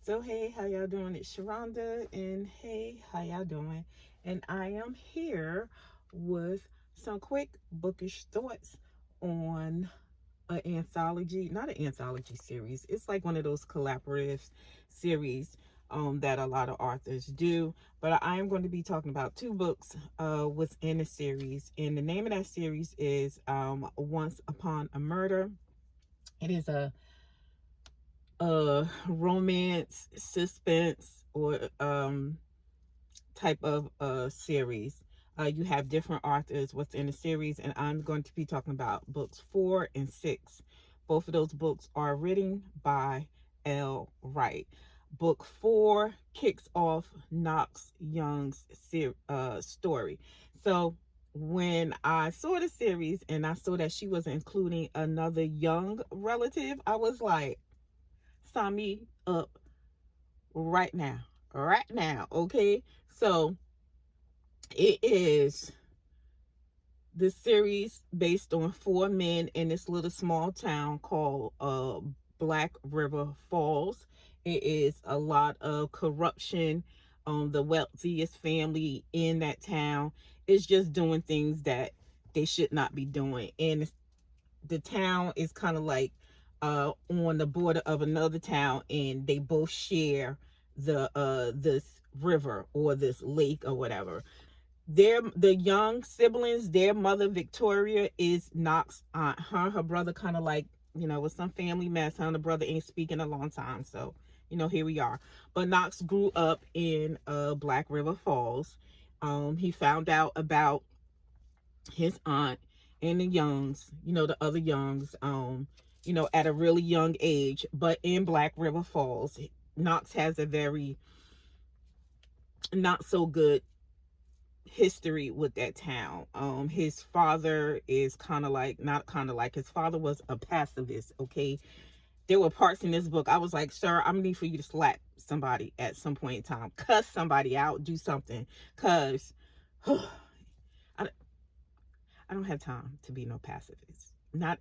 So hey, how y'all doing? It's Sharonda, and hey, how y'all doing? And I am here with some quick bookish thoughts on an anthology, not an anthology series. It's like one of those collaborative series that a lot of authors do. But I am going to be talking about two books within a series, and the name of that series is Once Upon a Murder. It is a romance, suspense, or type of series. You have different authors within the series, and I'm going to be talking about books 4 and 6. Both of those books are written by Elle Wright. Book 4 kicks off Knox Young's story. So when I saw the series and I saw that she was including another young relative, I was like, sign me up right now. Right now, okay? So it is the series based on 4 men in this little small town called Black River Falls. It is a lot of corruption. The wealthiest family in that town is just doing things that they should not be doing. And the town is kind of like on the border of another town, and they both share this river or this lake or whatever. The young siblings, their mother Victoria is Knox's aunt. Her brother kind of like, with some family mess. Her and the brother ain't speaking a long time, so here we are. But Knox grew up in Black River Falls. He found out about his aunt and the Youngs, the other Youngs, at a really young age. But in Black River Falls, Knox has a very not so good history with that town. His father is kind of like, not kind of like, his father was a pacifist, okay? There were parts in this book I was like, sir, I'm gonna need for you to slap somebody at some point in time, cuss somebody out, do something, because I don't have time to be no pacifist. Not,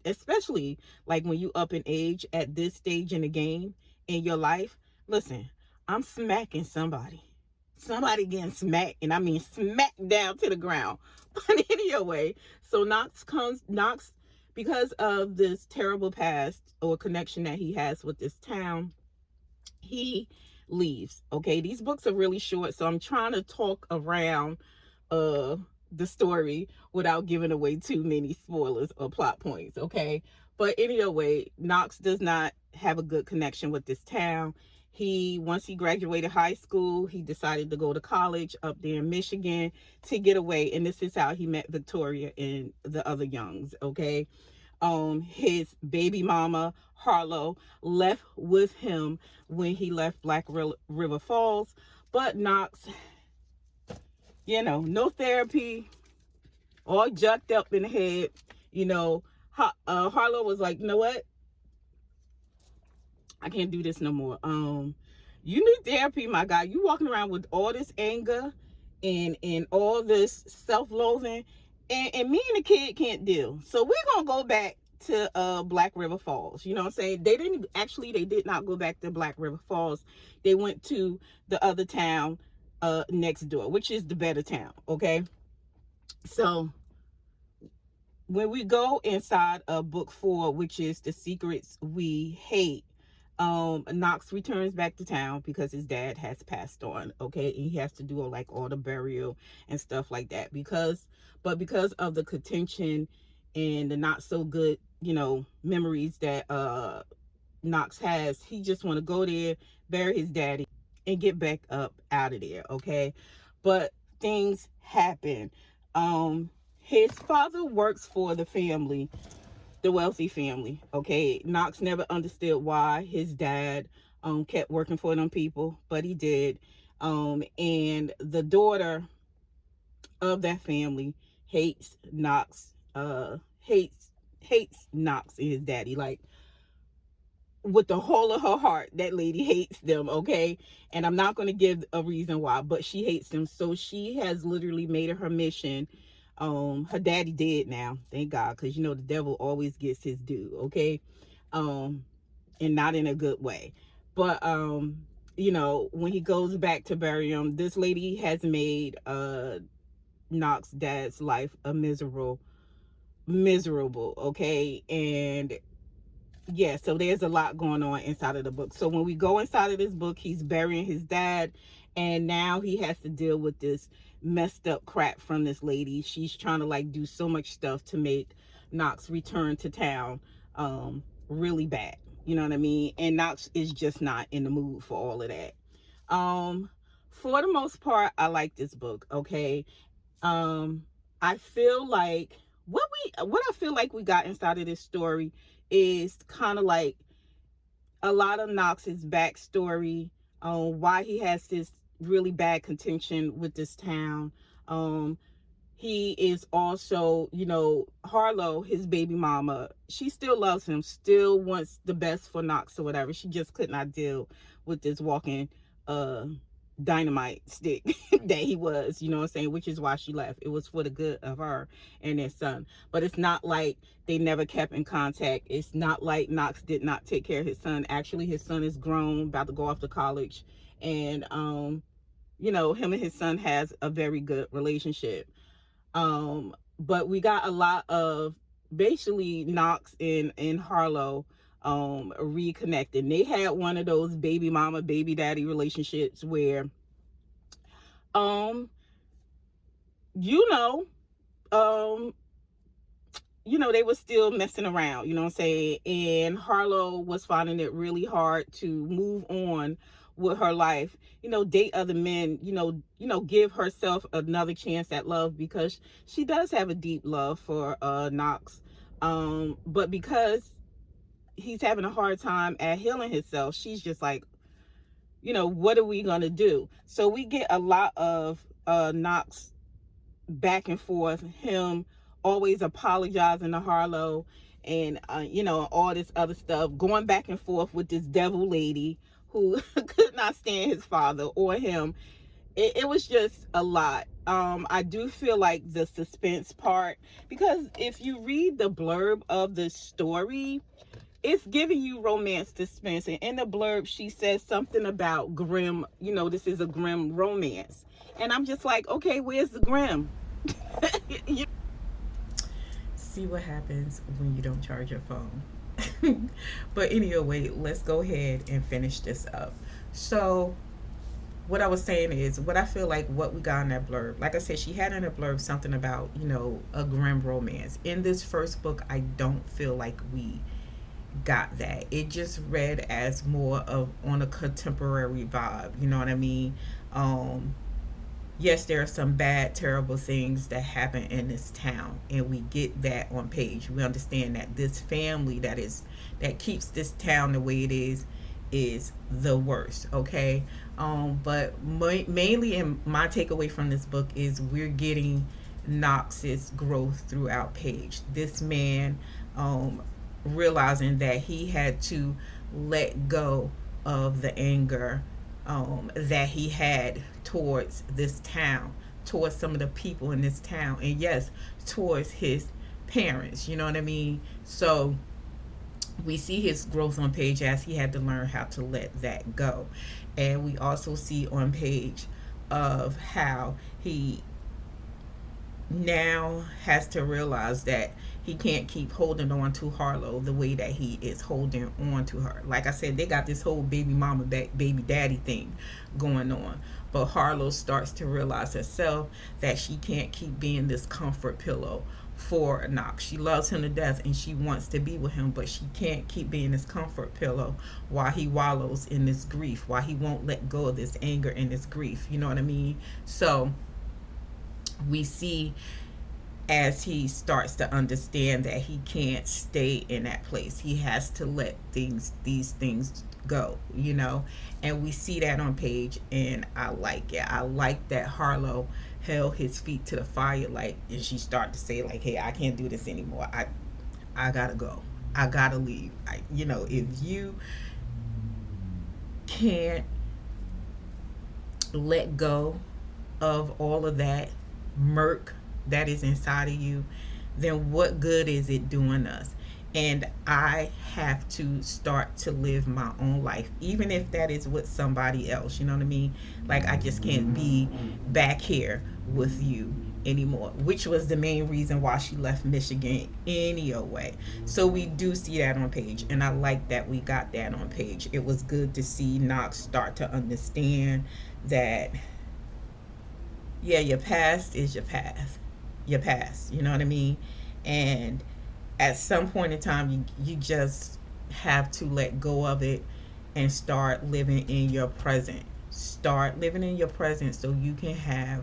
especially like when you up in age at this stage in the game in your life. Listen, I'm smacking somebody. Somebody getting smacked, and I mean smacked down to the ground. But anyway, so Knox, because of this terrible past or connection that he has with this town, he leaves. Okay, these books are really short, so I'm trying to talk around the story without giving away too many spoilers or plot points, okay? But anyway, Knox does not have a good connection with this town. Once he graduated high school, he decided to go to college up there in Michigan to get away, and this is how he met Victoria and the other Youngs, okay? His baby mama Harlow left with him when he left Black River Falls, but Knox, no therapy, all jacked up in the head. Harlow was like, you know what? I can't do this no more. You need therapy, my guy. You walking around with all this anger and all this self-loathing, and me and the kid can't deal. So we're gonna go back to Black River Falls. You know what I'm saying? They did not go back to Black River Falls. They went to the other town next door, which is the better town, okay? So when we go inside of book 4, which is The Secrets We Hate, Knox returns back to town because his dad has passed on, okay? And he has to do like all the burial and stuff like that because of the contention and the not so good, memories that Knox has, he just want to go there, bury his daddy, and get back up out of there, okay? But things happen. His father works for the family, the wealthy family, okay? Knox never understood why his dad kept working for them people, but he did. And the daughter of that family hates Knox, hates Knox and his daddy, like with the whole of her heart. That lady hates them, okay? And I'm not going to give a reason why, but she hates them. So she has literally made it her mission. Her daddy dead now, thank God, because the devil always gets his due, okay? And not in a good way. But you know, when he goes back to bury him, this lady has made Knox dad's life a miserable, okay? And yeah, so there's a lot going on inside of the book. So when we go inside of this book, he's burying his dad, and now he has to deal with this messed up crap from this lady. She's trying to like do so much stuff to make Knox return to town really bad. You know what I mean? And Knox is just not in the mood for all of that. Um for the most part, I like this book, okay? um I feel like what I feel like we got inside of this story is kind of like a lot of Knox's backstory on why he has this really bad contention with this town. um he is also, you know, Harlow, his baby mama, she still loves him, still wants the best for Knox or whatever. She just could not deal with this walking uh dynamite stick that he was, you know what I'm saying, which is why she left. It was for the good of her and their son. But it's not like they never kept in contact. It's not like Knox did not take care of his son. Actually, his son is grown, about to go off to college, and you know, him and his son has a very good relationship. But we got a lot of basically Knox and Harlow reconnecting. They had one of those baby mama baby daddy relationships where um you know um they were still messing around, you know what I'm saying? And Harlow was finding it really hard to move on with her life, date other men, give herself another chance at love, because she does have a deep love for Knox. But because he's having a hard time at healing himself, she's just like, what are we gonna do? So we get a lot of Knox back and forth, him always apologizing to Harlow, and all this other stuff, going back and forth with this devil lady who could not stand his father or him. It was just a lot. I do feel like the suspense part, because if you read the blurb of the story, it's giving you romance suspense, and in the blurb she says something about grim, this is a grim romance, and I'm just like, okay, where's the grim? See what happens when you don't charge your phone. But anyway, let's go ahead and finish this up. So what I was saying is, what I feel like what we got in that blurb, like I said, she had in a blurb something about, a grim romance. In this first book, I don't feel like we got that. It just read as more of on a contemporary vibe, you know what I mean? Yes, there are some bad, terrible things that happen in this town, and we get that on page. We understand that this family that keeps this town the way it is the worst. Okay, but mainly, in my takeaway from this book is we're getting Knox's growth throughout page. This man, realizing that he had to let go of the anger that he had towards this town, towards some of the people in this town, and yes, towards his parents. You know what I mean? So we see his growth on page as he had to learn how to let that go. And we also see on page of how he now has to realize that he can't keep holding on to Harlow the way that he is holding on to her. Like I said, they got this whole baby mama, baby daddy thing going on. But Harlow starts to realize herself that she can't keep being this comfort pillow for Knox. She loves him to death and she wants to be with him, but she can't keep being this comfort pillow while he wallows in this grief, while he won't let go of this anger and this grief. You know what I mean? So we see as he starts to understand that he can't stay in that place. He has to let these things go, and we see that on page, and I like it. I like that Harlow held his feet to the fire, like, and she started to say, like, hey, I can't do this anymore. I gotta go. I gotta leave. If you can't let go of all of that murk that is inside of you, then what good is it doing us? and I have to start to live my own life, even if that is with somebody else. You know what I mean? Like, I just can't be back here with you anymore, which was the main reason why she left Michigan anyway. So we do see that on page, and I like that we got that on page. It was good to see Knox start to understand that, yeah, your past is your past, you know what I mean? And at some point in time, you just have to let go of it and start living in your present. Start living in your present so you can have,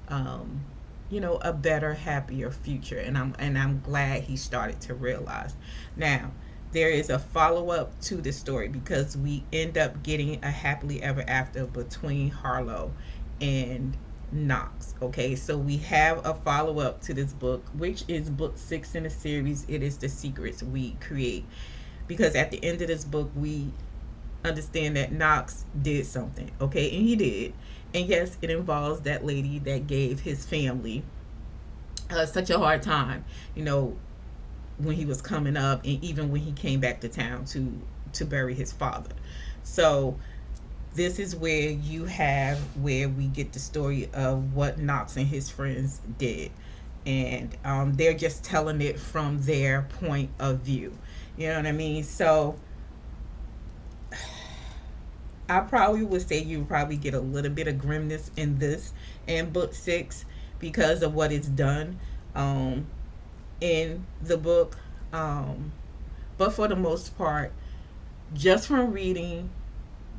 um, a better, happier future. And I'm glad he started to realize. Now, there is a follow up to the story because we end up getting a happily ever after between Harlow and Knox. Okay, so we have a follow up to this book, which is book 6 in the series. It is The Secrets We Create. Because at the end of this book, we understand that Knox did something. Okay, and he did. And yes, it involves that lady that gave his family such a hard time, you know, when he was coming up, and even when he came back to town to bury his father. So this is where we get the story of what Knox and his friends did, and they're just telling it from their point of view. You know what I mean? So I probably would say you probably get a little bit of grimness in this in book 6 because of what is done um, in the book. Um, but for the most part, just from reading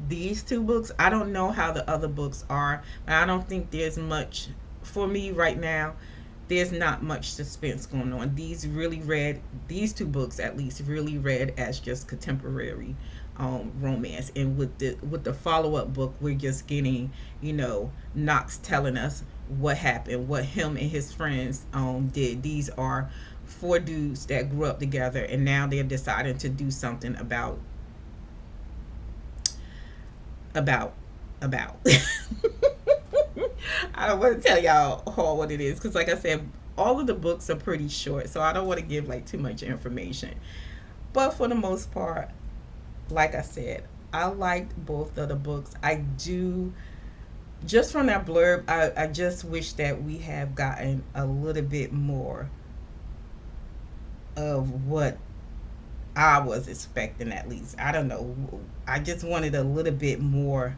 these two books, I don't know how the other books are, but I don't think there's much for me right now. There's not much suspense going on. These two books at least really read as just contemporary romance, and with the follow up book, we're just getting, Knox telling us what happened, what him and his friends did. These are four dudes that grew up together, and now they're deciding to do something about about I don't want to tell y'all all what it is because, like I said, all of the books are pretty short, so I don't want to give like too much information. But for the most part, like I said, I liked both of the books. I do. Just from that blurb, I just wish that we have gotten a little bit more of what I was expecting, at least. I don't know. I just wanted a little bit more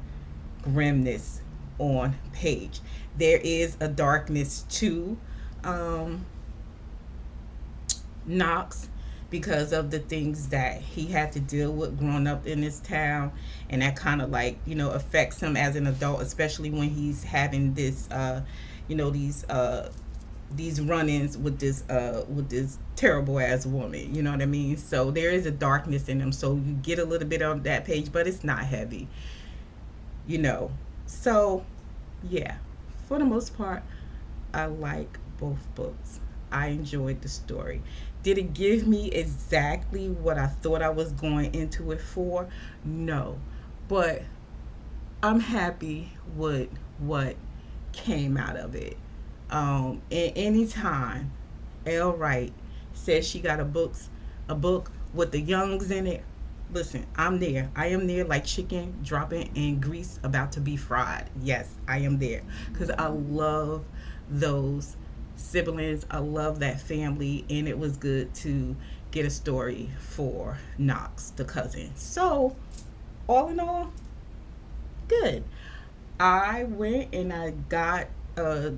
grimness on page. There is a darkness to um, Knox because of the things that he had to deal with growing up in this town, and that kind of like affects him as an adult, especially when he's having this these run-ins with this terrible ass woman. You know what I mean? So there is a darkness in him. So you get a little bit on that page, but it's not heavy. You know. So yeah, for the most part, I like both books. I enjoyed the story. Did it give me exactly what I thought I was going into it for? No. But I'm happy with what came out of it. And anytime Elle Wright says she got a book with the Youngs in it, listen, I'm there. I am there like chicken dropping in grease about to be fried. Yes, I am there because I love those siblings. I love that family, and it was good to get a story for Knox, the cousin. So, all in all, good. I went and I got uh,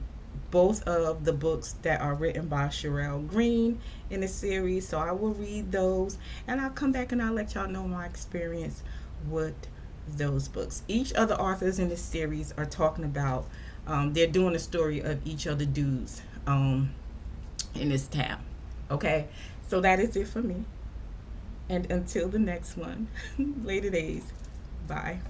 both of the books that are written by Sherelle Green in the series. So I will read those, and I'll come back and I'll let y'all know my experience with those books. Each of the authors in this series are talking about, they're doing a story of each of the dudes in this town. Okay, so that is it for me. And until the next one, later days. Bye.